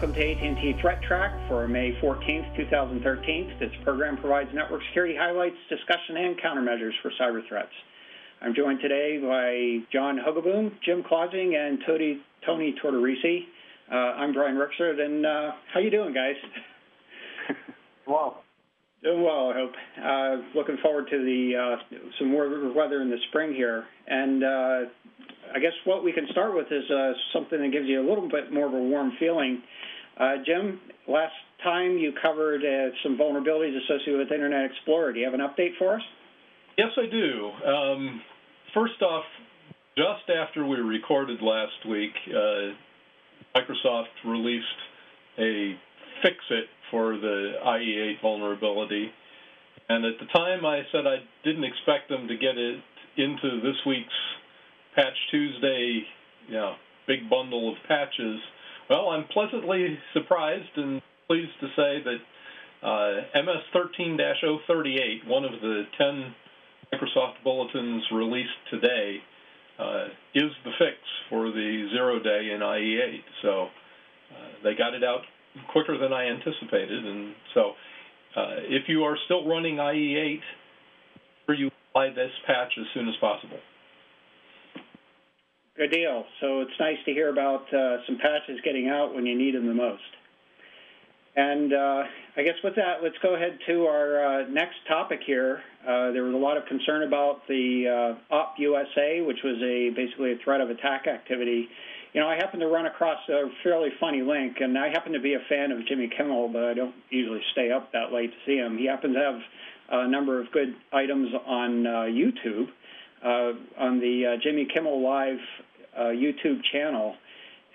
welcome to AT&T ThreatTraq for May 14th, 2013. This program provides network security highlights, discussion, and countermeasures for cyber threats. I'm joined today by John Hogoboom, Jim Clausing, and Tony Tortorici. I'm Brian Rexroad, and how you doing, guys? Well. Doing well, I hope. Looking forward to some warmer weather in the spring here. And I guess what we can start with is something that gives you a little bit more of a warm feeling. Jim, last time you covered some vulnerabilities associated with Internet Explorer. Do you have an update for us? Yes, I do. First off, just after we recorded last week, Microsoft released a fix-it for the IE8 vulnerability. And at the time, I said I didn't expect them to get it into this week's Patch Tuesday, big bundle of patches. Well, I'm pleasantly surprised and pleased to say that MS13-038, one of the 10 Microsoft bulletins released today, is the fix for the 0-day in IE8. So they got it out quicker than I anticipated. And so if you are still running IE8, you apply this patch as soon as possible. Good deal. So it's nice to hear about some patches getting out when you need them the most. And I guess with that, let's go ahead to our next topic here. There was a lot of concern about the OpUSA, which was basically a threat of attack activity. I happened to run across a fairly funny link, and I happen to be a fan of Jimmy Kimmel, but I don't usually stay up that late to see him. He happens to have a number of good items on YouTube, on the Jimmy Kimmel Live YouTube channel.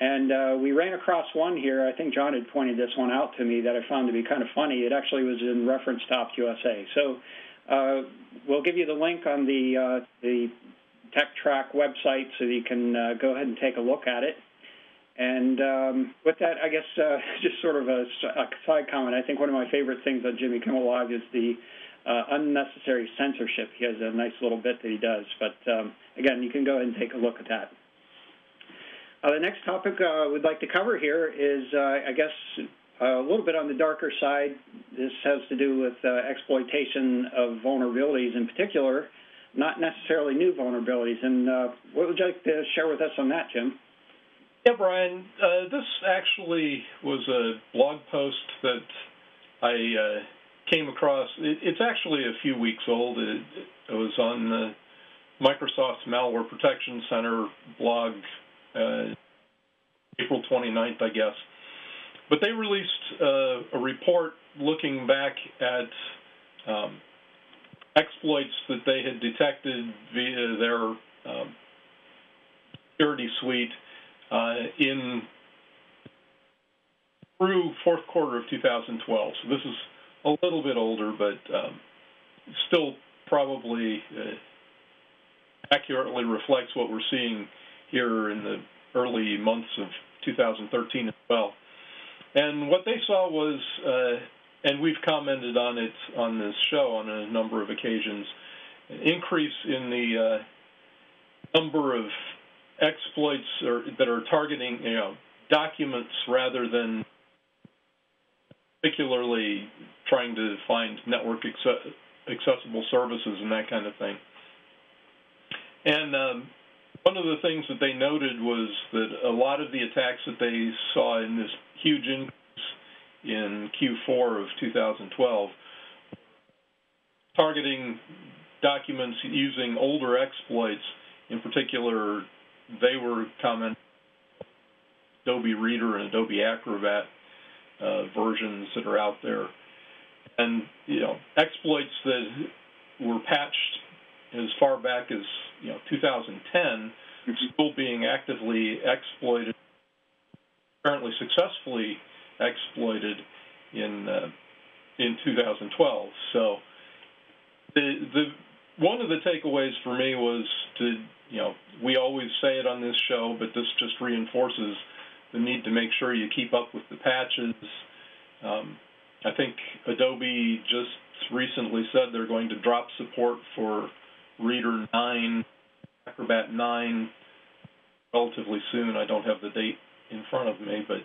And we ran across one here. I think John had pointed this one out to me that I found to be kind of funny. It actually was in reference to OpUSA. So we'll give you the link on the ThreatTraq website so that you can go ahead and take a look at it. And with that, I guess just sort of a side comment, I think one of my favorite things on Jimmy Kimmel Live is the unnecessary censorship. He has a nice little bit that he does. But again, you can go ahead and take a look at that. The next topic we'd like to cover here is, I guess, a little bit on the darker side. This has to do with exploitation of vulnerabilities in particular, not necessarily new vulnerabilities. And what would you like to share with us on that, Jim? Yeah, Brian, this actually was a blog post that I came across. It's actually a few weeks old. It was on the Microsoft's Malware Protection Center blog, April 29th, I guess. But they released a report looking back at exploits that they had detected via their security suite through fourth quarter of 2012. So this is a little bit older, but still probably accurately reflects what we're seeing here in the early months of 2013 as well. And what they saw was, and we've commented on it on this show on a number of occasions, an increase in the number of exploits that are targeting documents rather than particularly trying to find network accessible services and that kind of thing. And one of the things that they noted was that a lot of the attacks that they saw in this huge increase in Q4 of 2012 targeting documents using older exploits. In particular, they were commenting Adobe Reader and Adobe Acrobat versions that are out there. And, exploits that were patched as far back as 2010, still being actively exploited, apparently successfully exploited in 2012. So the one of the takeaways for me was we always say it on this show, but this just reinforces the need to make sure you keep up with the patches. I think Adobe just recently said they're going to drop support for Reader 9, Acrobat 9 relatively soon. I don't have the date in front of me, but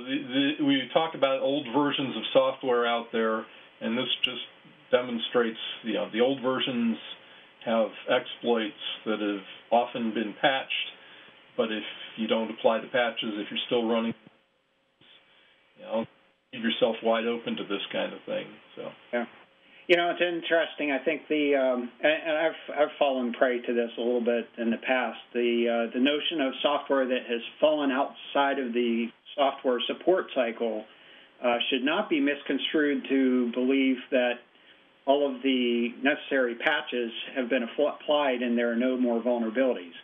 we talked about old versions of software out there, and this just demonstrates, the old versions have exploits that have often been patched, but if you don't apply the patches, if you're still running, leave yourself wide open to this kind of thing. So yeah. It's interesting. I think and I've fallen prey to this a little bit in the past. The notion of software that has fallen outside of the software support cycle should not be misconstrued to believe that all of the necessary patches have been applied and there are no more vulnerabilities.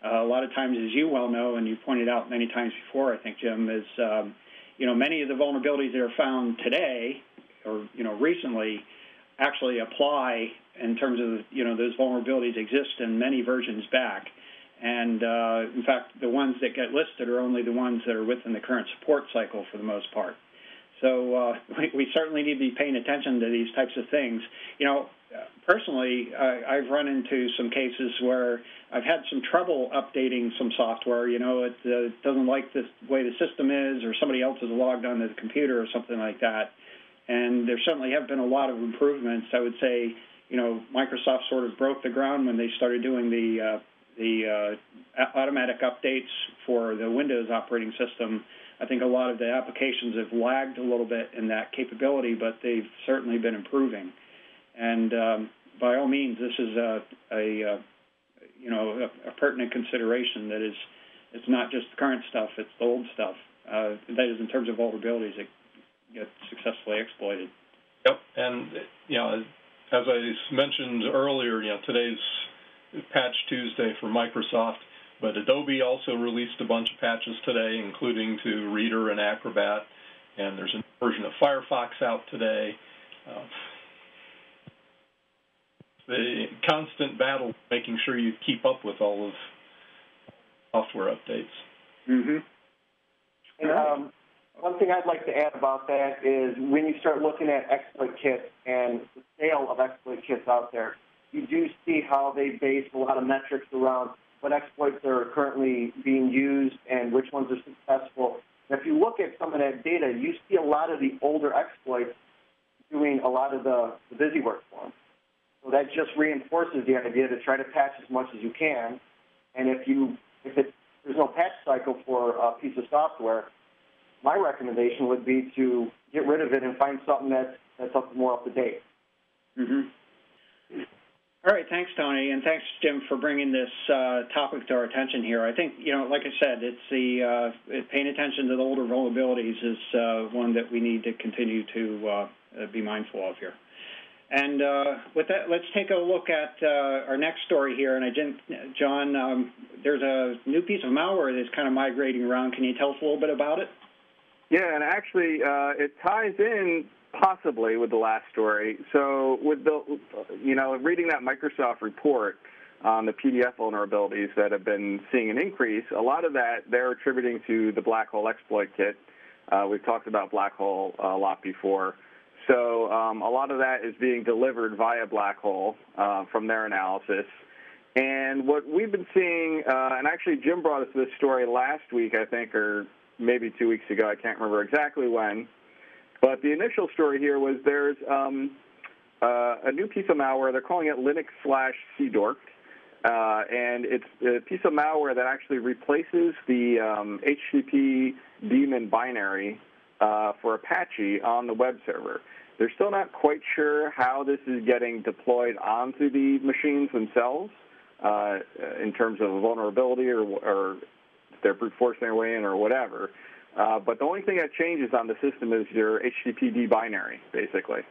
A lot of times, as you well know, and you pointed out many times before, I think, Jim, is many of the vulnerabilities that are found today or recently actually apply in terms of, those vulnerabilities exist in many versions back. And, in fact, the ones that get listed are only the ones that are within the current support cycle for the most part. So we certainly need to be paying attention to these types of things. Personally, I've run into some cases where I've had some trouble updating some software. It doesn't like the way the system is, or somebody else has logged onto the computer or something like that. And there certainly have been a lot of improvements. I would say, Microsoft sort of broke the ground when they started doing the automatic updates for the Windows operating system. I think a lot of the applications have lagged a little bit in that capability, but they've certainly been improving. And by all means, this is a pertinent consideration. That is, it's not just the current stuff; it's the old stuff. That is, in terms of vulnerabilities that get successfully exploited. Yep, and as I mentioned earlier, today's Patch Tuesday for Microsoft, but Adobe also released a bunch of patches today, including to Reader and Acrobat, and there's a version of Firefox out today. The constant battle making sure you keep up with all of software updates. And, one thing I'd like to add about that is when you start looking at exploit kits and the sale of exploit kits out there, you do see how they base a lot of metrics around what exploits are currently being used and which ones are successful. And if you look at some of that data, you see a lot of the older exploits doing a lot of the busy work for them. So that just reinforces the idea to try to patch as much as you can. And if there's no patch cycle for a piece of software, my recommendation would be to get rid of it and find something that's more up to date. All right, thanks, Tony, and thanks, Jim, for bringing this topic to our attention here. I think, like I said, it's paying attention to the older vulnerabilities is one that we need to continue to be mindful of here. And with that, let's take a look at our next story here. And John, there's a new piece of malware that's kind of migrating around. Can you tell us a little bit about it? Yeah, and actually, it ties in possibly with the last story. So, with reading that Microsoft report on the PDF vulnerabilities that have been seeing an increase, a lot of that they're attributing to the black hole exploit kit. We've talked about black hole a lot before. So, a lot of that is being delivered via black hole from their analysis. And what we've been seeing, and actually Jim brought us this story last week, I think, or maybe 2 weeks ago, I can't remember exactly when, but the initial story here was there's a new piece of malware. They're calling it Linux/Cdorked, and it's a piece of malware that actually replaces the HTTP daemon binary for Apache on the web server. They're still not quite sure how this is getting deployed onto the machines themselves in terms of vulnerability or they're brute forcing their way in or whatever. But the only thing that changes on the system is your HTTPD binary, basically.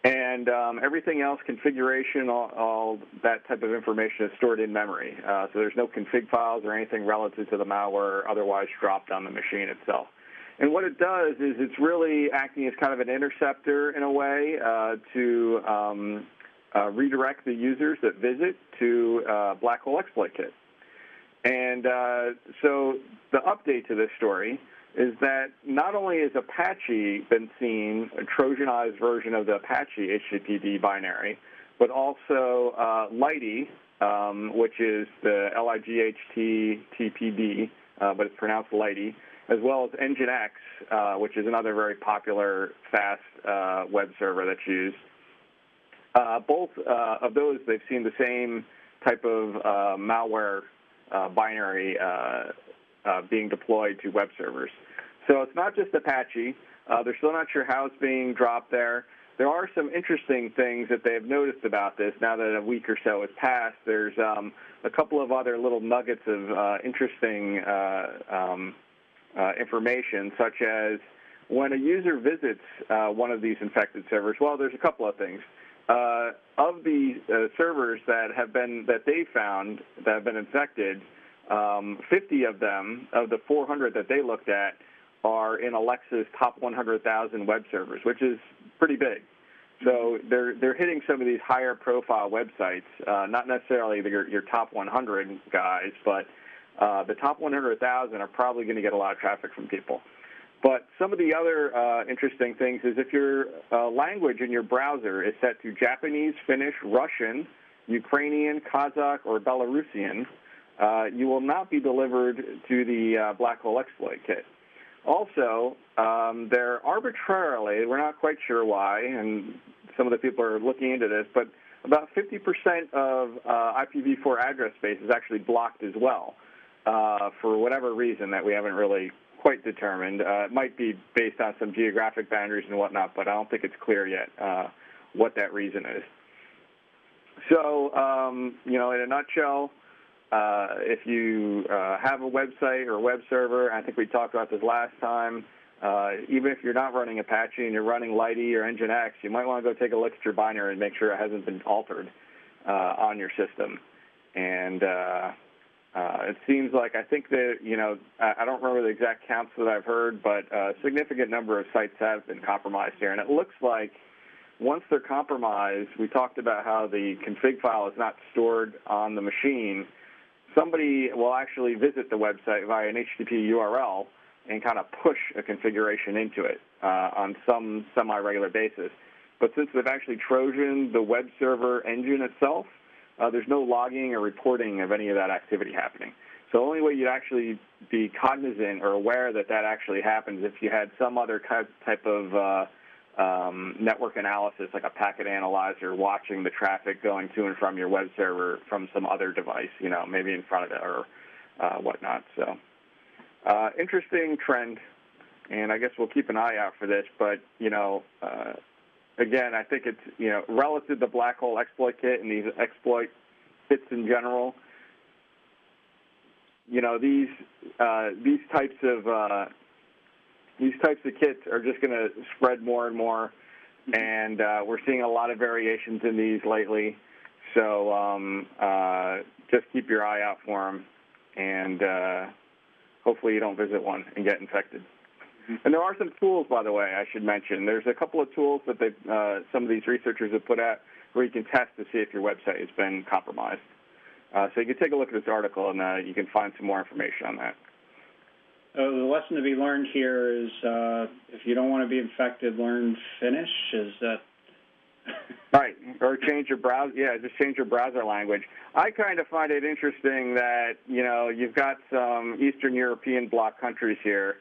And everything else, configuration, all that type of information is stored in memory. So there's no config files or anything relative to the malware otherwise dropped on the machine itself. And what it does is it's really acting as kind of an interceptor in a way to redirect the users that visit to black hole exploit kit. And so the update to this story is that not only has Apache been seeing a Trojanized version of the Apache HTTPD binary, but also Lighty, which is the LIGHT TPD but it's pronounced Lighty, as well as Nginx, which is another very popular fast web server that's used. Both of those, they've seen the same type of malware binary being deployed to web servers. So it's not just Apache. They're still not sure how it's being dropped there. There are some interesting things that they've noticed about this now that a week or so has passed. There's a couple of other little nuggets of interesting information, such as when a user visits one of these infected servers, well, there's a couple of things. Of the servers that they found that have been infected, 50 of them, of the 400 that they looked at, are in Alexa's top 100,000 web servers, which is pretty big. So they're hitting some of these higher profile websites, not necessarily your top 100 guys, but the top 100,000 are probably going to get a lot of traffic from people. But some of the other interesting things is if your language in your browser is set to Japanese, Finnish, Russian, Ukrainian, Kazakh, or Belarusian, you will not be delivered to the black hole exploit kit. Also, they're arbitrarily, we're not quite sure why, and some of the people are looking into this, but about 50% of IPv4 address space is actually blocked as well for whatever reason that we haven't really quite determined. It might be based on some geographic boundaries and whatnot, but I don't think it's clear yet what that reason is. So, in a nutshell, if you have a website or a web server, I think we talked about this last time, even if you're not running Apache and you're running Lighty or Nginx, you might want to go take a look at your binary and make sure it hasn't been altered on your system. And it seems like, I think that, I don't remember the exact counts that I've heard, but a significant number of sites have been compromised here. And it looks like once they're compromised, we talked about how the config file is not stored on the machine. Somebody will actually visit the website via an HTTP URL and kind of push a configuration into it on some semi-regular basis. But since they've actually Trojaned the web server engine itself, there's no logging or reporting of any of that activity happening. So the only way you'd actually be cognizant or aware that that actually happens if you had some other type of network analysis, like a packet analyzer, watching the traffic going to and from your web server from some other device, maybe in front of it or whatnot. So interesting trend, and I guess we'll keep an eye out for this. But, again, I think it's, relative to the black hole exploit kit and these exploit kits in general, these types of kits are just going to spread more and more, and we're seeing a lot of variations in these lately. So just keep your eye out for them, and hopefully you don't visit one and get infected. And there are some tools, by the way, I should mention. There's a couple of tools that some of these researchers have put out where you can test to see if your website has been compromised. So you can take a look at this article, and you can find some more information on that. The lesson to be learned here is if you don't want to be infected, learn Finnish. Is that right? Or change your browser. Yeah, just change your browser language. I kind of find it interesting that you've got some Eastern European bloc countries here,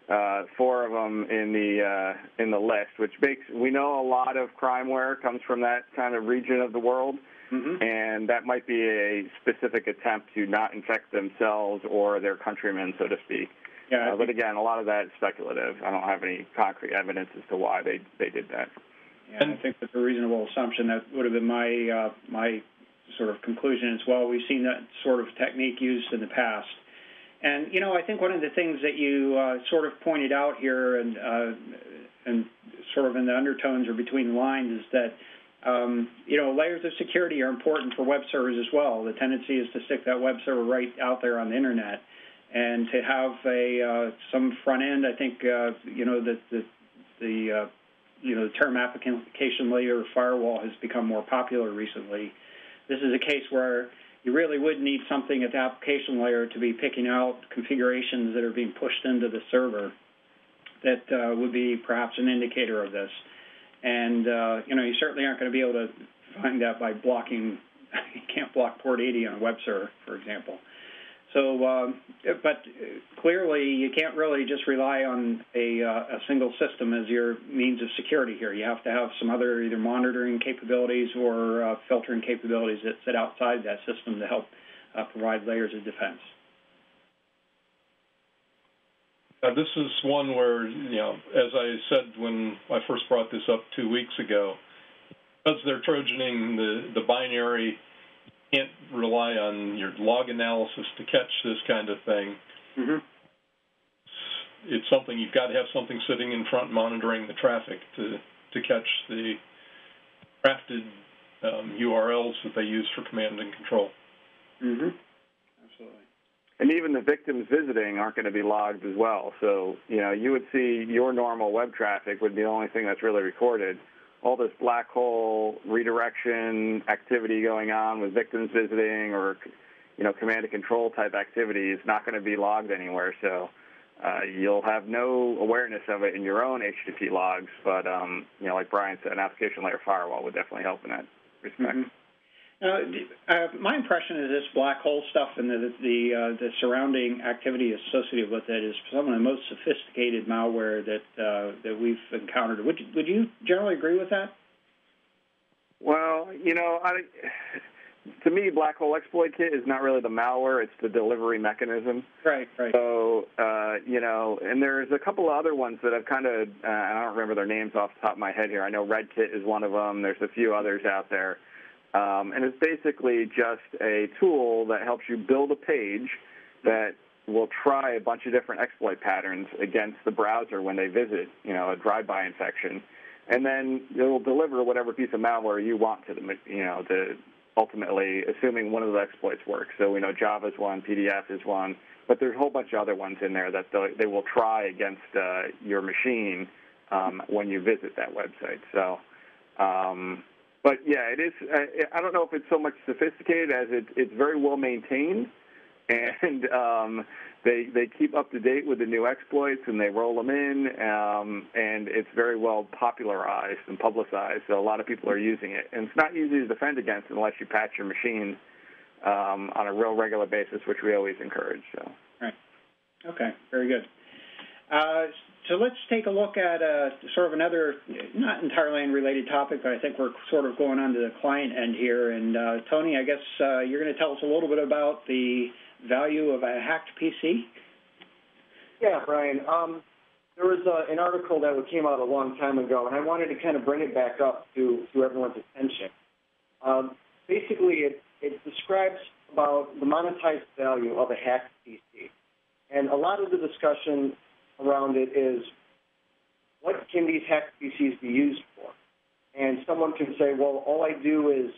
4 of them in the list, which we know a lot of crimeware comes from that kind of region of the world. Mm-hmm. And that might be a specific attempt to not infect themselves or their countrymen, so to speak. Yeah, but again, a lot of that is speculative. I don't have any concrete evidence as to why they did that. Yeah, I think that's a reasonable assumption. That would have been my sort of conclusion as well. We've seen that sort of technique used in the past. And, I think one of the things that you sort of pointed out here and sort of in the undertones or between the lines is that layers of security are important for web servers as well. The tendency is to stick that web server right out there on the internet, and to have some front end. I think the term application layer firewall has become more popular recently. This is a case where you really would need something at the application layer to be picking out configurations that are being pushed into the server that would be perhaps an indicator of this. And, you certainly aren't going to be able to find that by blocking. You can't block port 80 on a web server, for example. But clearly you can't really just rely on a single system as your means of security here. You have to have some other either monitoring capabilities or filtering capabilities that sit outside that system to help provide layers of defense. This is one where, as I said when I first brought this up 2 weeks ago, because they're trojaning the binary, you can't rely on your log analysis to catch this kind of thing. Mm-hmm. It's something you've got to have something sitting in front monitoring the traffic to catch the crafted URLs that they use for command and control. Mm-hmm. Absolutely. And even the victims visiting aren't going to be logged as well. So, you would see your normal web traffic would be the only thing that's really recorded. All this black hole redirection activity going on with victims visiting or, command and control type activity is not going to be logged anywhere. So you'll have no awareness of it in your own HTTP logs. But, like Brian said, an application layer firewall would definitely help in that respect. Mm-hmm. My impression is this black hole stuff and the surrounding activity associated with it is some of the most sophisticated malware that we've encountered. Would you generally agree with that? Well, to me, black hole exploit kit is not really the malware; it's the delivery mechanism. Right. So, and there's a couple of other ones that have kind of I don't remember their names off the top of my head here. I know RedKit is one of them. There's a few others out there. And it's basically just a tool that helps you build a page that will try a bunch of different exploit patterns against the browser when they visit, a drive-by infection. And then it will deliver whatever piece of malware you want to them, to ultimately, assuming one of the exploits works. So we know Java is one, PDF is one, but there's a whole bunch of other ones in there that they will try against your machine when you visit that website. So... But, yeah, it is. I don't know if it's so much sophisticated as it's very well maintained, and they keep up to date with the new exploits, and they roll them in, and it's very well popularized and publicized, so a lot of people are using it. And it's not easy to defend against unless you patch your machine on a real regular basis, which we always encourage. So. Right. Okay, very good. So let's take a look at sort of another, not entirely unrelated topic, but I think we're sort of going on to the client end here. And, Tony, I guess you're going to tell us a little bit about the value of a hacked PC? Yeah, Brian. There was an article that came out a long time ago, and I wanted to kind of bring it back up to everyone's attention. Basically, it describes about the monetized value of a hacked PC. And a lot of the discussion around it is, what can these hacked PCs be used for? And someone can say, well, all I do is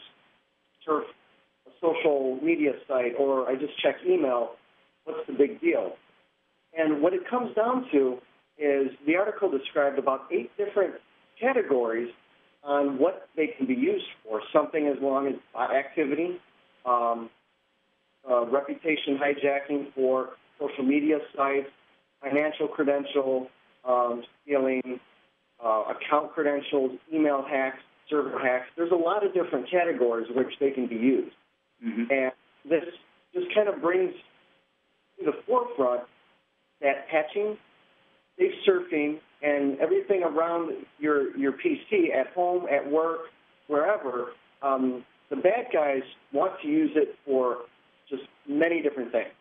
surf a social media site, or I just check email. What's the big deal? And what it comes down to is the article described about 8 different categories on what they can be used for, something as long as bot activity, reputation hijacking for social media sites, financial credential stealing, account credentials, email hacks, server hacks. There's a lot of different categories which they can be used. Mm-hmm. And this just kind of brings to the forefront that patching, safe surfing, and everything around your PC at home, at work, wherever, the bad guys want to use it for just many different things.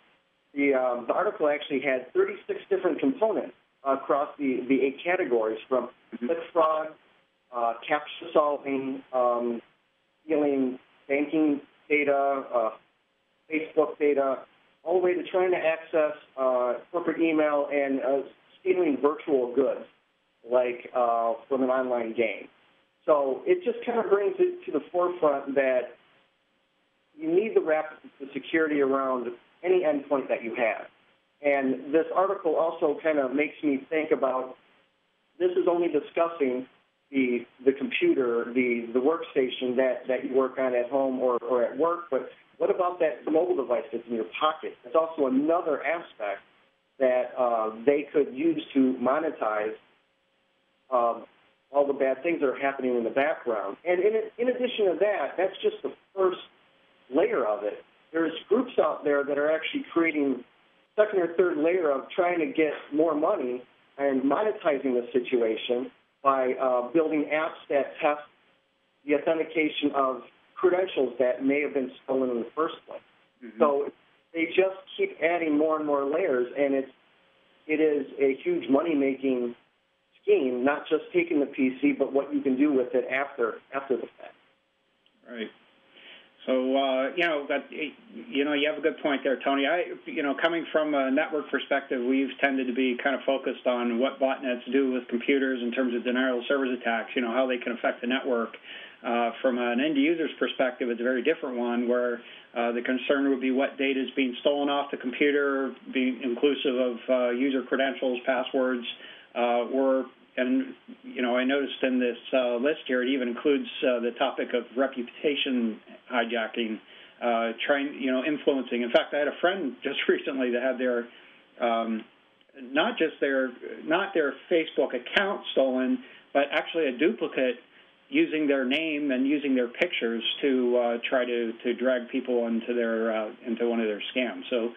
The article actually had 36 different components across the 8 categories, from click fraud, captcha solving, stealing banking data, Facebook data, all the way to trying to access corporate email and stealing virtual goods, like from an online game. So it just kind of brings it to the forefront that you need the security around any endpoint that you have. And this article also kind of makes me think about, this is only discussing the computer, the workstation that you work on at home or at work, but what about that mobile device that's in your pocket? It's also another aspect that they could use to monetize all the bad things that are happening in the background. And in addition to that, that's just the first layer of it. there's groups out there that are actually creating second or third layer of trying to get more money and monetizing the situation by building apps that test the authentication of credentials that may have been stolen in the first place. Mm-hmm. So they just keep adding more and more layers, and it is a huge money-making scheme, not just taking the PC, but what you can do with it after the fact. Right. So, you have a good point there, Tony. Coming from a network perspective, we've tended to be kind of focused on what botnets do with computers in terms of denial of service attacks, how they can affect the network. From an end user's perspective, it's a very different one where the concern would be what data is being stolen off the computer, being inclusive of user credentials, passwords, I noticed in this list here, it even includes the topic of reputation hijacking, influencing. In fact, I had a friend just recently that had their not their Facebook account stolen, but actually a duplicate using their name and using their pictures to try to drag people into one of their scams. So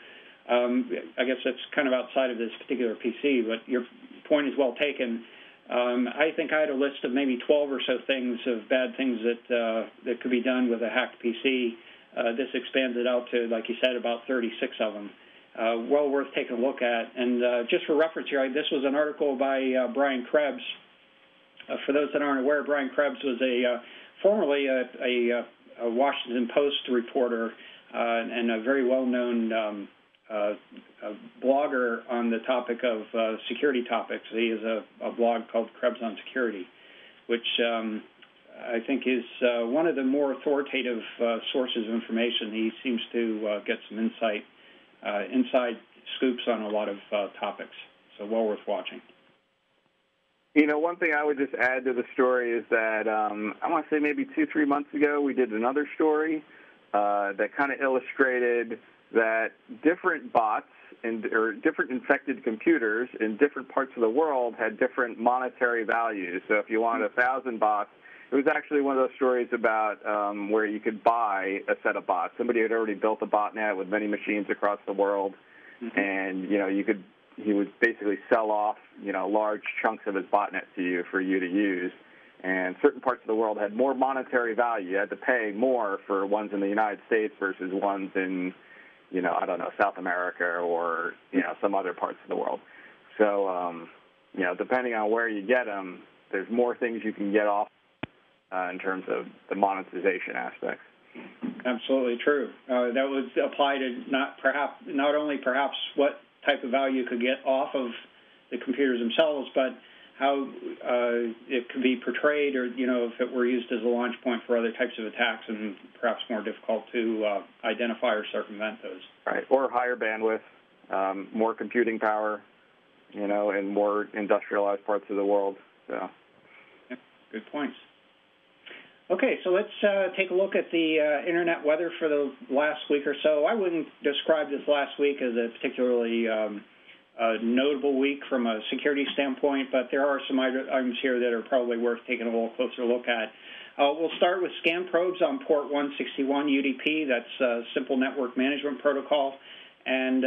I guess that's kind of outside of this particular PC, but your point is well taken. I think I had a list of maybe 12 or so things of bad things that could be done with a hacked PC. This expands it out to, like you said, about 36 of them. Well worth taking a look at. And just for reference here, this was an article by Brian Krebs. For those that aren't aware, Brian Krebs was formerly a Washington Post reporter and a very well-known a blogger on the topic of security topics. He has a blog called Krebs on Security, which I think is one of the more authoritative sources of information. He seems to get some inside scoops on a lot of topics, so well worth watching. One thing I would just add to the story is that I want to say maybe 2-3 months ago we did another story that kind of illustrated that different bots or different infected computers in different parts of the world had different monetary values. So if you wanted 1,000 bots, it was actually one of those stories about where you could buy a set of bots. Somebody had already built a botnet with many machines across the world, and he would basically sell off large chunks of his botnet to you for you to use. And certain parts of the world had more monetary value. You had to pay more for ones in the United States versus ones in South America or, some other parts of the world. So, depending on where you get them, there's more things you can get off in terms of the monetization aspects. Absolutely true. That would apply to not only what type of value you could get off of the computers themselves, but how it could be portrayed or, if it were used as a launch point for other types of attacks and perhaps more difficult to identify or circumvent those. Right, or higher bandwidth, more computing power, in more industrialized parts of the world. So, yeah, good points. Okay, so let's take a look at the Internet weather for the last week or so. I wouldn't describe this last week as a particularly a notable week from a security standpoint, but there are some items here that are probably worth taking a little closer look at. We'll start with scan probes on port 161 UDP. That's a simple network management protocol. And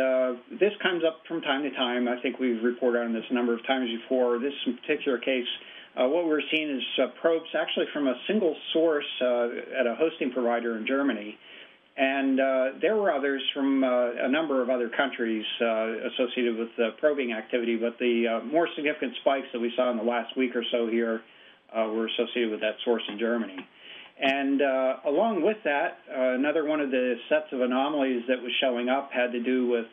this comes up from time to time. I think we've reported on this a number of times before. This particular case, what we're seeing is probes actually from a single source at a hosting provider in Germany. And there were others from a number of other countries associated with probing activity, but the more significant spikes that we saw in the last week or so here were associated with that source in Germany. And along with that, another one of the sets of anomalies that was showing up had to do with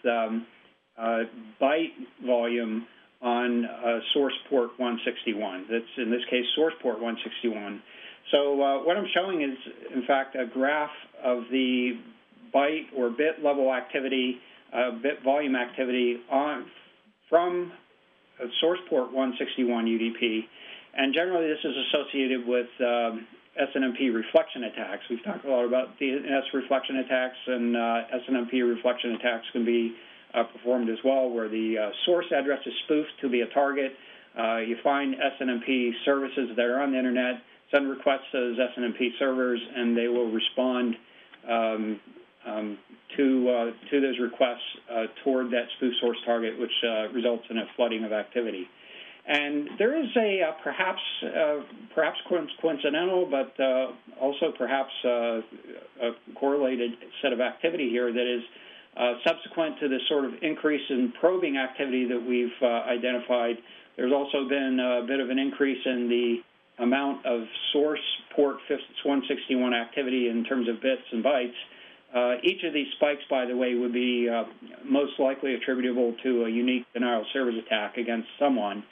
byte volume on source port 161. That's, in this case, source port 161. So what I'm showing is, in fact, a graph of the byte or bit level activity, bit volume activity from source port 161 UDP. And generally, this is associated with SNMP reflection attacks. We've talked a lot about DNS reflection attacks, and SNMP reflection attacks can be performed as well, where the source address is spoofed to be a target. You find SNMP services that are on the Internet, send requests to those SNMP servers, and they will respond to those requests toward that spoof source target, which results in a flooding of activity. And there is a perhaps coincidental, but also perhaps a correlated set of activity here that is subsequent to the sort of increase in probing activity that we've identified. There's also been a bit of an increase in the amount of source port 161 activity in terms of bits and bytes. Each of these spikes, by the way, would be most likely attributable to a unique denial of service attack against someone.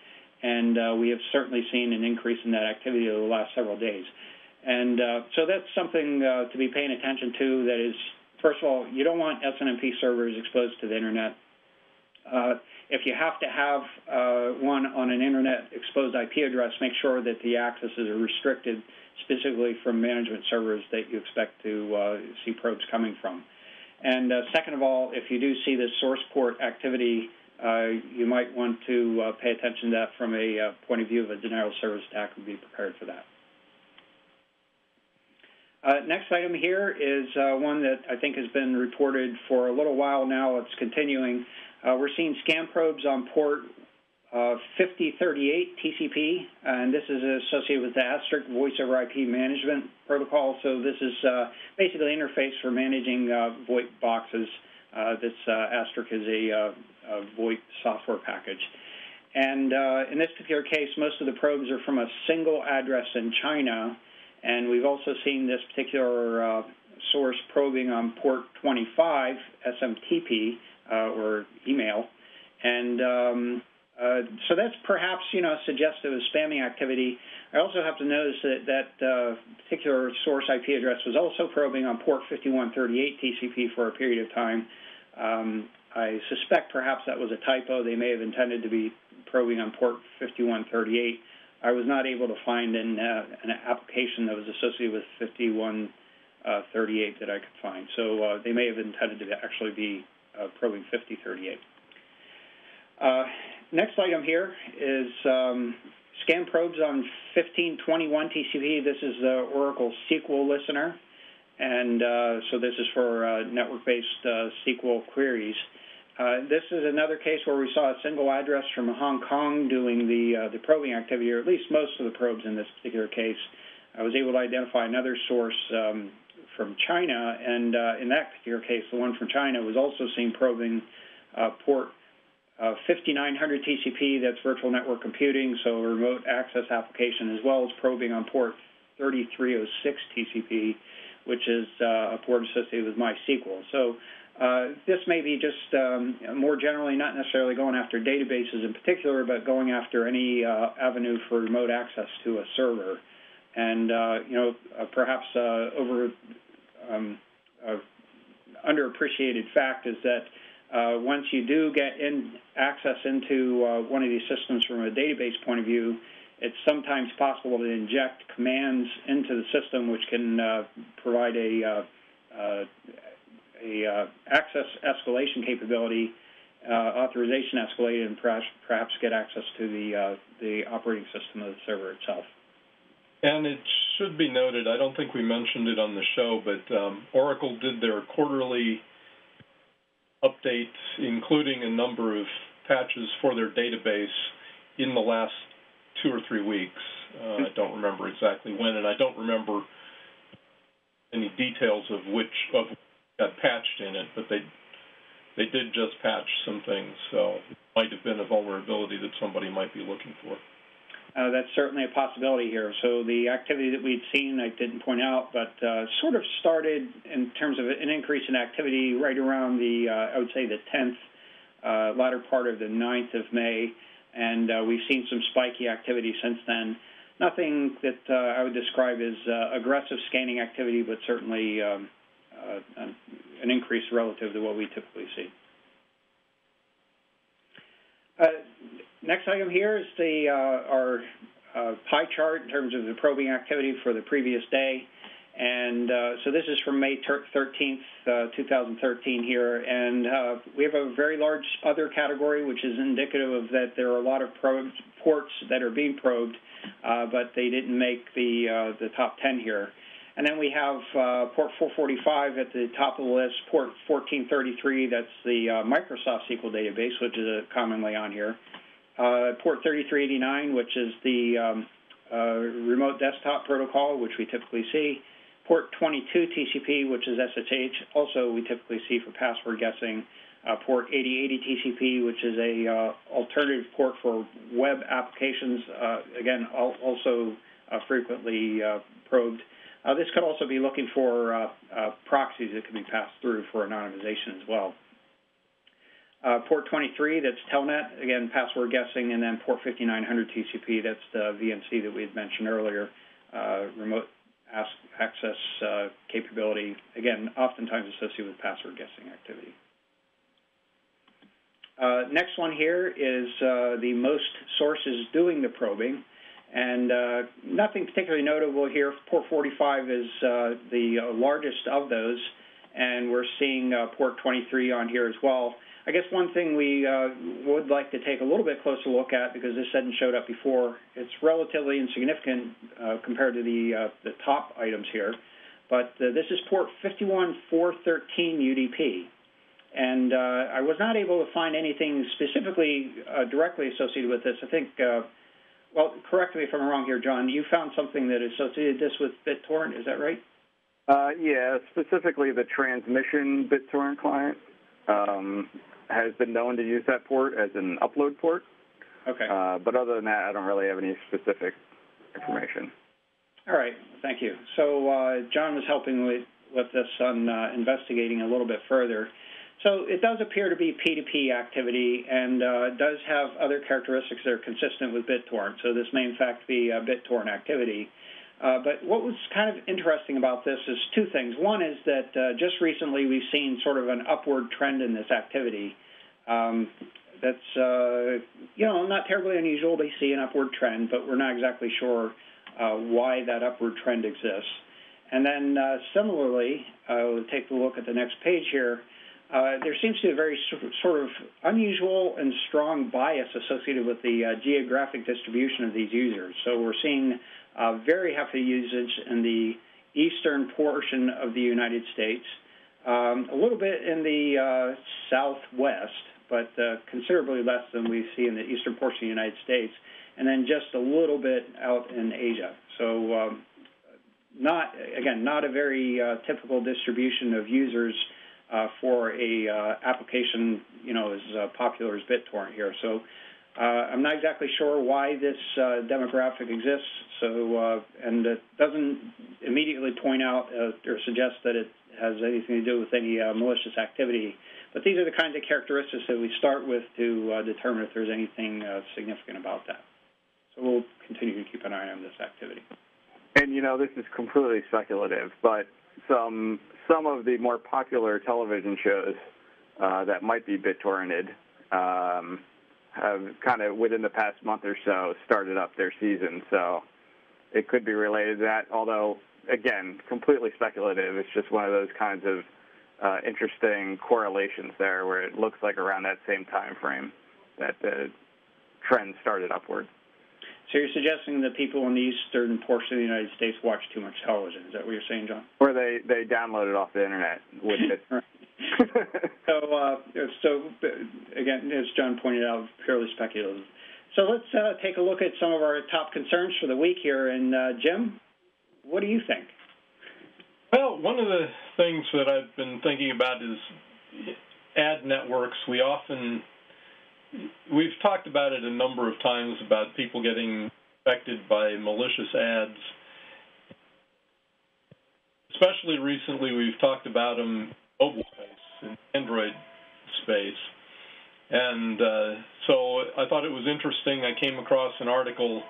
And we have certainly seen an increase in that activity over the last several days. And so that's something to be paying attention to. That is, first of all, you don't want SNMP servers exposed to the Internet. If you have to have one on an Internet exposed IP address, make sure that the accesses are restricted specifically from management servers that you expect to see probes coming from. And second of all, if you do see this source port activity, you might want to pay attention to that from a point of view of a denial of service attack and be prepared for that. Next item here is one that I think has been reported for a little while now. It's continuing. We're seeing scam probes on port 5038 TCP, and this is associated with the asterisk voice over IP management protocol. So this is basically an interface for managing VoIP boxes. This asterisk is a VoIP software package. And in this particular case, most of the probes are from a single address in China, and we've also seen this particular source probing on port 25, SMTP, or email. And so that's perhaps, suggestive of spamming activity. I also have to notice that particular source IP address was also probing on port 5138 TCP for a period of time. I suspect perhaps that was a typo. They may have intended to be probing on port 5138. I was not able to find an application that was associated with 5138 that I could find. So they may have intended to actually be probing 5038. Next item here is scan probes on 1521 TCP. This is the Oracle SQL listener, and so this is for network-based SQL queries. This is another case where we saw a single address from Hong Kong doing the probing activity, or at least most of the probes in this particular case. I was able to identify another source from China, and in that particular case, the one from China was also seen probing port 5900 TCP, that's virtual network computing, so a remote access application, as well as probing on port 3306 TCP, which is a port associated with MySQL. So this may be just more generally not necessarily going after databases in particular, but going after any avenue for remote access to a server. And, perhaps underappreciated fact is that once you do get access into one of these systems from a database point of view, it's sometimes possible to inject commands into the system which can provide a access escalation capability, authorization escalated, and perhaps get access to the operating system of the server itself. And it should be noted, I don't think we mentioned it on the show, but Oracle did their quarterly update, including a number of patches for their database in the last 2 or 3 weeks. I don't remember exactly when, and I don't remember any details of which got patched in it, but they did just patch some things, so it might have been a vulnerability that somebody might be looking for. That's certainly a possibility here. So the activity that we'd seen, I didn't point out, but sort of started in terms of an increase in activity right around the, I would say, the 10th, latter part of the 9th of May, and we've seen some spiky activity since then. Nothing that I would describe as aggressive scanning activity, but certainly an increase relative to what we typically see. Next item here is our pie chart in terms of the probing activity for the previous day. And so this is from May 13th, 2013 here. And we have a very large other category, which is indicative of that there are a lot of ports that are being probed, but they didn't make the top 10 here. And then we have port 445 at the top of the list, port 1433, that's the Microsoft SQL database, which is commonly on here. Port 3389, which is the remote desktop protocol, which we typically see. Port 22 TCP, which is SSH, also we typically see for password guessing. Port 8080 TCP, which is a alternative port for web applications, again, also frequently probed. This could also be looking for proxies that can be passed through for anonymization as well. Port 23, that's Telnet, again, password guessing, and then port 5900 TCP, that's the VNC that we had mentioned earlier, remote access capability, again, oftentimes associated with password guessing activity. Next one here is the most sources doing the probing, and nothing particularly notable here. Port 45 is the largest of those, and we're seeing port 23 on here as well. I guess one thing we would like to take a little bit closer look at, because this hadn't showed up before, it's relatively insignificant compared to the top items here, but this is port 51413 UDP. And I was not able to find anything specifically directly associated with this. I think, well, correct me if I'm wrong here, John, you found something that associated this with BitTorrent, is that right? Yeah, specifically the transmission BitTorrent client has been known to use that port as an upload port. Okay. But other than that, I don't really have any specific information. All right, thank you. So John was helping with this on investigating a little bit further. So it does appear to be P2P activity, and does have other characteristics that are consistent with BitTorrent. So this may, in fact, be BitTorrent activity. But what was kind of interesting about this is two things. One is that just recently we've seen sort of an upward trend in this activity. That's, not terribly unusual to see an upward trend, but we're not exactly sure why that upward trend exists. And then similarly, we'll take a look at the next page here. There seems to be a very sort of unusual and strong bias associated with the geographic distribution of these users. So we're seeing very hefty usage in the eastern portion of the United States, a little bit in the southwest, but considerably less than we see in the eastern portion of the United States, and then just a little bit out in Asia. So not a very typical distribution of users for a application, as popular as BitTorrent here. So I'm not exactly sure why this demographic exists. So and it doesn't immediately point out or suggest that it has anything to do with any malicious activity. But these are the kinds of characteristics that we start with to determine if there's anything significant about that. So we'll continue to keep an eye on this activity. And this is completely speculative, but some of the more popular television shows that might be BitTorrented have kind of within the past month or so started up their season. So it could be related to that, although, again, completely speculative. It's just one of those kinds of interesting correlations there where it looks like around that same time frame that the trend started upward. So you're suggesting that people in the eastern portion of the United States watch too much television. Is that what you're saying, John? Or they download it off the Internet with it. So, again, as John pointed out, purely speculative. So let's take a look at some of our top concerns for the week here. And, Jim, what do you think? Well, one of the things that I've been thinking about is ad networks. We've talked about it a number of times about people getting affected by malicious ads. Especially recently, we've talked about them in mobile space, in Android space. And so I thought it was interesting. I came across an article in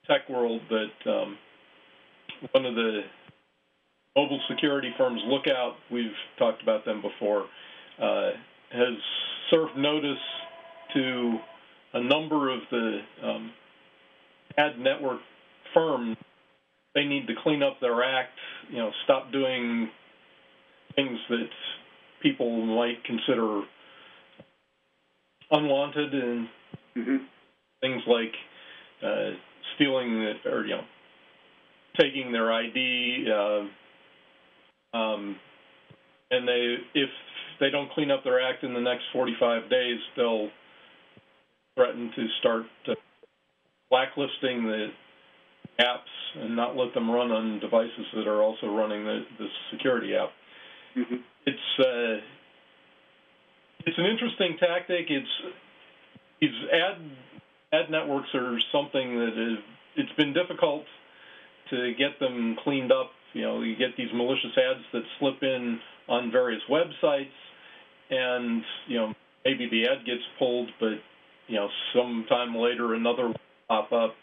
Tech World that one of the mobile security firms, Lookout, we've talked about them before, has served notice to a number of the ad network firms. They need to clean up their act, stop doing things that people might consider unwanted, and things like stealing or taking their ID, and if they don't clean up their act in the next 45 days, they'll threaten to start blacklisting the apps and not let them run on devices that are also running the security app. Mm-hmm. It's an interesting tactic. These ad networks are something that it's been difficult to get them cleaned up. You get these malicious ads that slip in on various websites, and maybe the ad gets pulled, but sometime later another will pop up.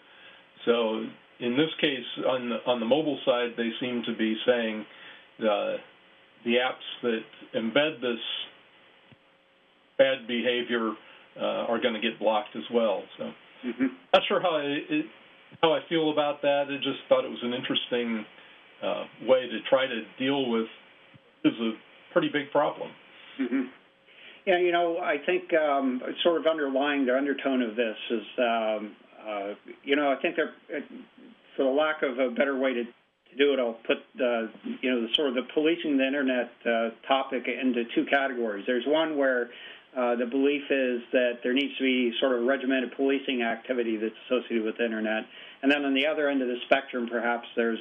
So in this case, on the mobile side, they seem to be saying the apps that embed this bad behavior are going to get blocked as well. So not sure how I feel about that. I just thought it was an interesting way to try to deal with is a pretty big problem. Mm-hmm. Yeah, I think sort of underlying the undertone of this is, I think for the lack of a better way to do it, I'll put sort of the policing the internet topic into two categories. There's one where the belief is that there needs to be sort of regimented policing activity that's associated with the internet, and then on the other end of the spectrum, perhaps there's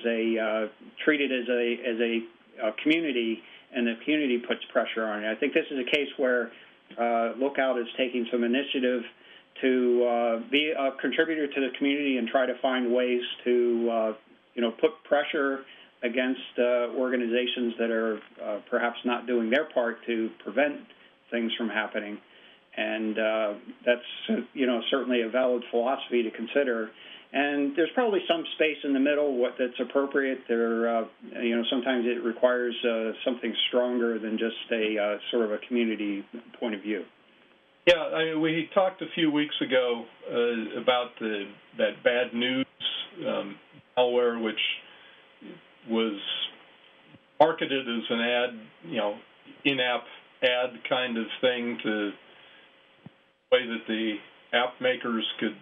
treated as a community, and the community puts pressure on it. I think this is a case where Lookout is taking some initiative to be a contributor to the community and try to find ways to put pressure against organizations that are perhaps not doing their part to prevent things from happening. And that's certainly a valid philosophy to consider. And there's probably some space in the middle that's appropriate. There, sometimes it requires something stronger than just a sort of a community point of view. Yeah, we talked a few weeks ago about that bad news malware, which was marketed as an ad, in-app ad kind of thing, to the way that the app makers could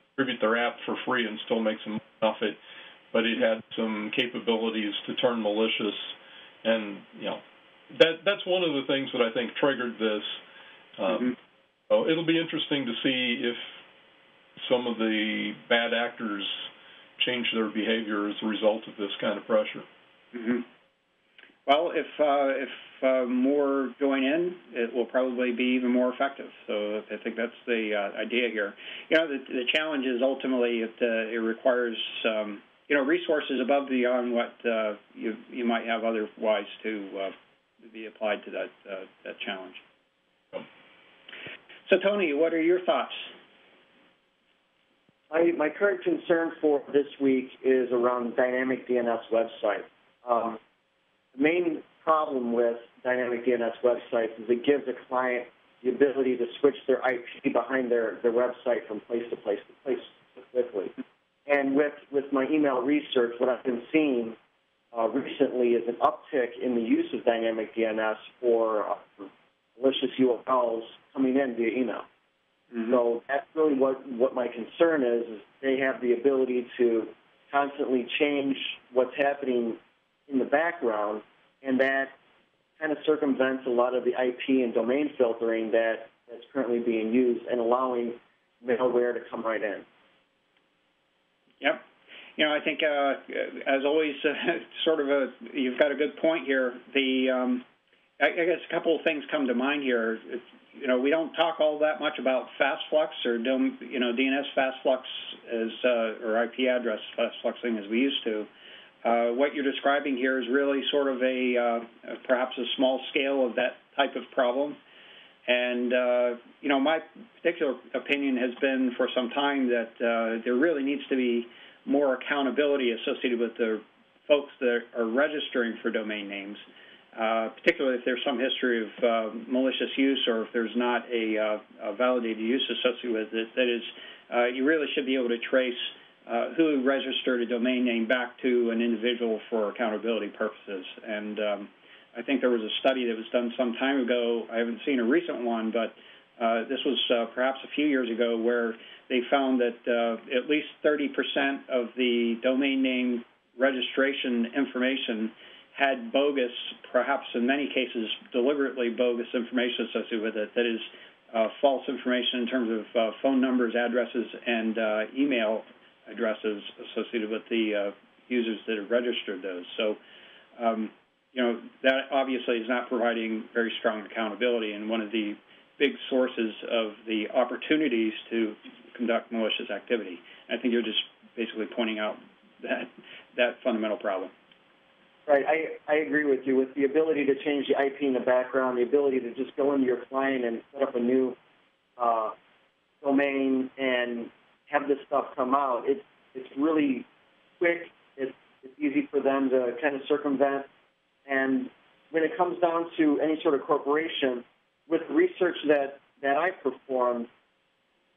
distribute their app for free and still make some money off it, but it had some capabilities to turn malicious, and that's one of the things that I think triggered this. So it'll be interesting to see if some of the bad actors change their behavior as a result of this kind of pressure. Mm-hmm. Well, if more join in, it will probably be even more effective. So I think that's the idea here. The challenge is ultimately it requires resources above and beyond what you might have otherwise to be applied to that challenge. So Tony, what are your thoughts? My current concern for this week is around Dynamic DNS website. The main problem with Dynamic DNS websites is it gives a client the ability to switch their IP behind their website from place to place quickly. And with my email research, what I've been seeing recently is an uptick in the use of Dynamic DNS for malicious URLs coming in via email. Mm-hmm. So that's really what my concern is they have the ability to constantly change what's happening in the background, and that kind of circumvents a lot of the IP and domain filtering that's currently being used and allowing malware to come right in. Yep. I think, as always, you've got a good point here. I guess a couple of things come to mind here. We don't talk all that much about fast flux or DNS fast flux or IP address fast fluxing as we used to. What you're describing here is really sort of perhaps a small scale of that type of problem. And, my particular opinion has been for some time that there really needs to be more accountability associated with the folks that are registering for domain names, particularly if there's some history of malicious use or if there's not a validated use associated with it. That is, you really should be able to trace who registered a domain name back to an individual for accountability purposes. And I think there was a study that was done some time ago. I haven't seen a recent one, but this was perhaps a few years ago, where they found that at least 30% of the domain name registration information had bogus, perhaps in many cases deliberately bogus information associated with it, that is false information in terms of phone numbers, addresses, and email addresses associated with the users that have registered those. So, that obviously is not providing very strong accountability, and one of the big sources of the opportunities to conduct malicious activity. I think you're just basically pointing out that fundamental problem. Right, I agree with you. With the ability to change the IP in the background, the ability to just go into your client and set up a new domain and have this stuff come out, it's really quick. It's easy for them to kind of circumvent. And when it comes down to any sort of corporation, with research that I performed,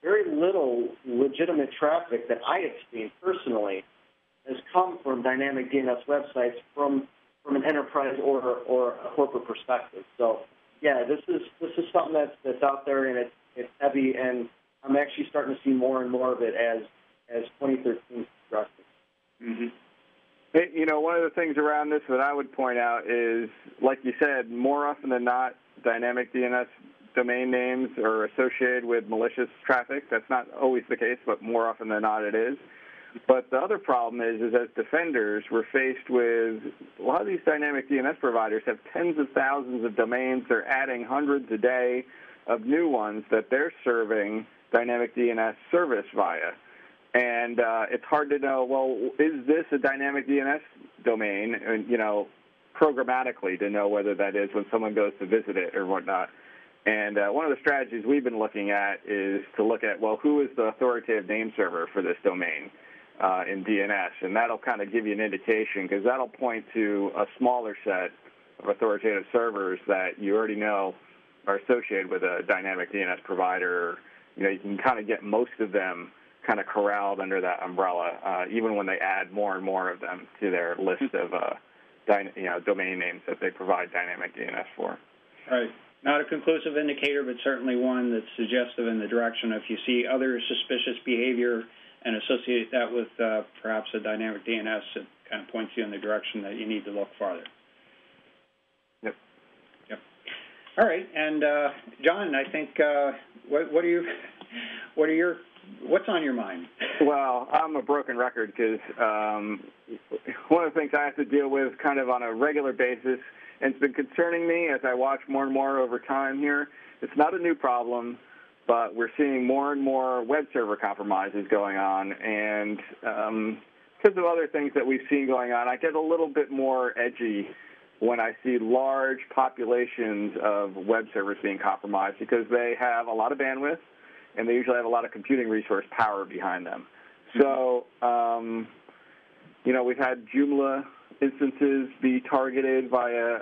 very little legitimate traffic that I have seen personally has come from dynamic DNS websites from an enterprise or a corporate perspective. So, yeah, this is something that's out there, and it's heavy, and I'm actually starting to see more and more of it as 2013 progresses. Mm-hmm. One of the things around this that I would point out is, like you said, more often than not, dynamic DNS domain names are associated with malicious traffic. That's not always the case, but more often than not it is. But the other problem is as defenders, we're faced with a lot of these dynamic DNS providers have tens of thousands of domains. They're adding hundreds a day of new ones that they're serving dynamic DNS service via. And it's hard to know, well, is this a dynamic DNS domain? And, programmatically to know whether that is when someone goes to visit it or whatnot. And one of the strategies we've been looking at is to look at, well, who is the authoritative name server for this domain in DNS? And that'll kind of give you an indication, because that'll point to a smaller set of authoritative servers that you already know are associated with a dynamic DNS provider. You can kind of get most of them kind of corralled under that umbrella, even when they add more and more of them to their list of domain names that they provide dynamic DNS for. Right. Not a conclusive indicator, but certainly one that's suggestive in the direction. If you see other suspicious behavior and associate that with perhaps a dynamic DNS, it kind of points you in the direction that you need to look farther. Yep. All right, and John, I think what's on your mind? Well, I'm a broken record because one of the things I have to deal with kind of on a regular basis, and it's been concerning me as I watch more and more over time here. It's not a new problem, but we're seeing more and more web server compromises going on, and because of other things that we've seen going on, I get a little bit more edgy when I see large populations of web servers being compromised, because they have a lot of bandwidth, and they usually have a lot of computing resource power behind them. So, we've had Joomla instances be targeted via,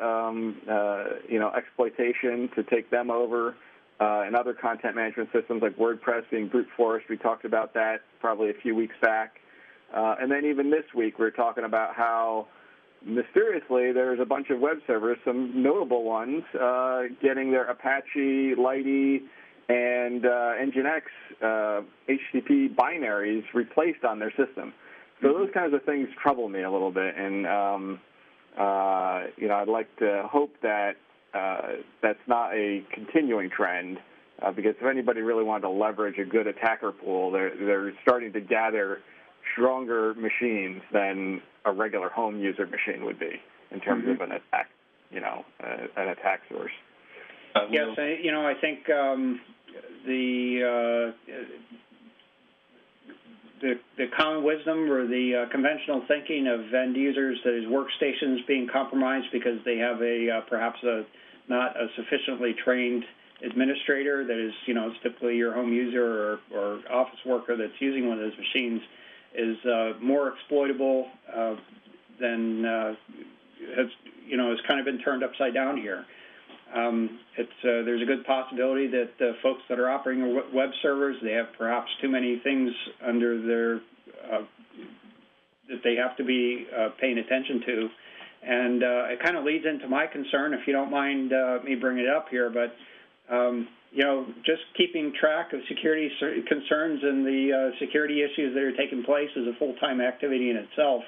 exploitation to take them over, and other content management systems like WordPress being brute forced. We talked about that probably a few weeks back. And then even this week, we're talking about how mysteriously there's a bunch of web servers, some notable ones, getting their Apache, Lite, and Nginx HTTP binaries replaced on their system. So those kinds of things trouble me a little bit, and I'd like to hope that that's not a continuing trend, because if anybody really wanted to leverage a good attacker pool, they're starting to gather stronger machines than a regular home user machine would be in terms of an attack, an attack source. Yes, I think the common wisdom or the conventional thinking of end users that is workstations being compromised because they have perhaps not a sufficiently trained administrator that is, it's typically your home user or office worker that's using one of those machines is more exploitable than has kind of been turned upside down here. There's a good possibility that the folks that are operating web servers, they have perhaps too many things under their that they have to be paying attention to, and it kind of leads into my concern, if you don't mind me bringing it up here, but just keeping track of security concerns and the security issues that are taking place is a full-time activity in itself.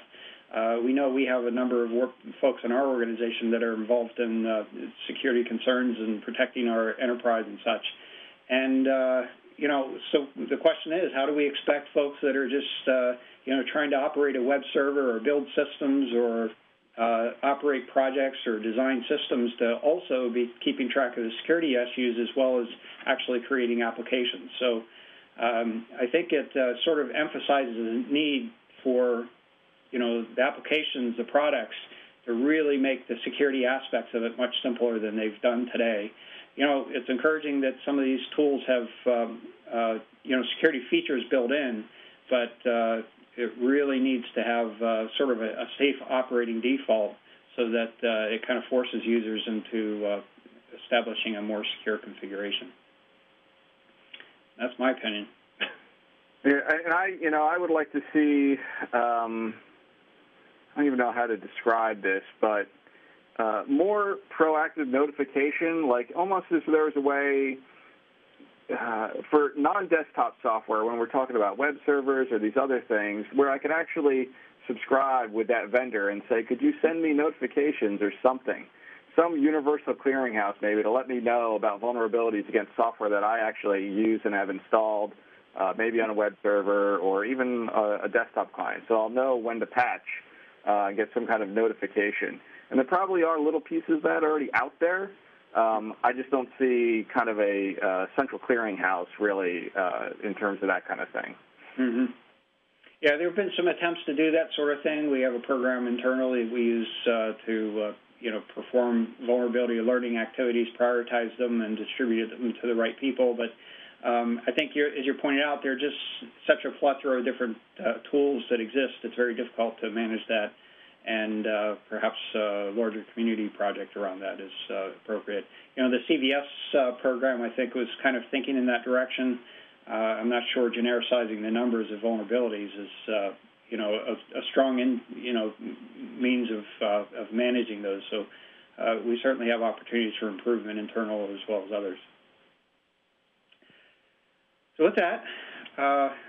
We know we have a number of folks in our organization that are involved in security concerns and protecting our enterprise and such. And, so the question is, how do we expect folks that are just, trying to operate a web server or build systems or operate projects or design systems to also be keeping track of the security issues as well as actually creating applications? So I think it sort of emphasizes the need for the applications, the products, to really make the security aspects of it much simpler than they've done today. It's encouraging that some of these tools have, security features built in, but it really needs to have sort of a safe operating default so that it kind of forces users into establishing a more secure configuration. That's my opinion. Yeah, and I would like to see. I don't even know how to describe this, but more proactive notification, like almost as there was a way for non-desktop software, when we're talking about web servers or these other things, where I could actually subscribe with that vendor and say, could you send me notifications or something, some universal clearinghouse maybe to let me know about vulnerabilities against software that I actually use and have installed, maybe on a web server or even a desktop client. So I'll know when to patch and get some kind of notification. And there probably are little pieces of that already out there. I just don't see kind of a central clearinghouse really in terms of that kind of thing. Mm-hmm. Yeah, there have been some attempts to do that sort of thing. We have a program internally we use to perform vulnerability alerting activities, prioritize them, and distribute them to the right people. But I think, as you're pointing out, there are just such a plethora of different tools that exist. It's very difficult to manage that, and perhaps a larger community project around that is appropriate. The CVS program, I think, was kind of thinking in that direction. I'm not sure genericizing the numbers of vulnerabilities is, a strong, means of managing those. So we certainly have opportunities for improvement, internal as well as others. So with that,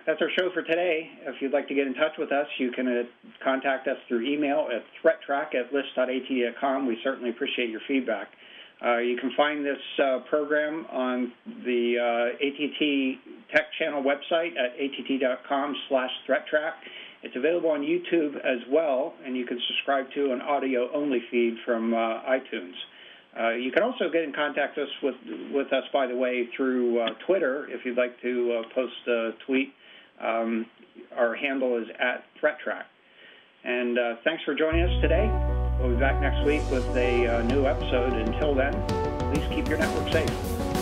that's our show for today. If you'd like to get in touch with us, you can contact us through email at ThreatTraq@list.att.com. We certainly appreciate your feedback. You can find this program on the AT&T Tech Channel website at att.com/ThreatTraq. It's available on YouTube as well, and you can subscribe to an audio-only feed from iTunes. You can also get in contact with us, by the way, through Twitter if you'd like to post a tweet. Our handle is @ThreatTraq. And thanks for joining us today. We'll be back next week with a new episode. Until then, please keep your network safe.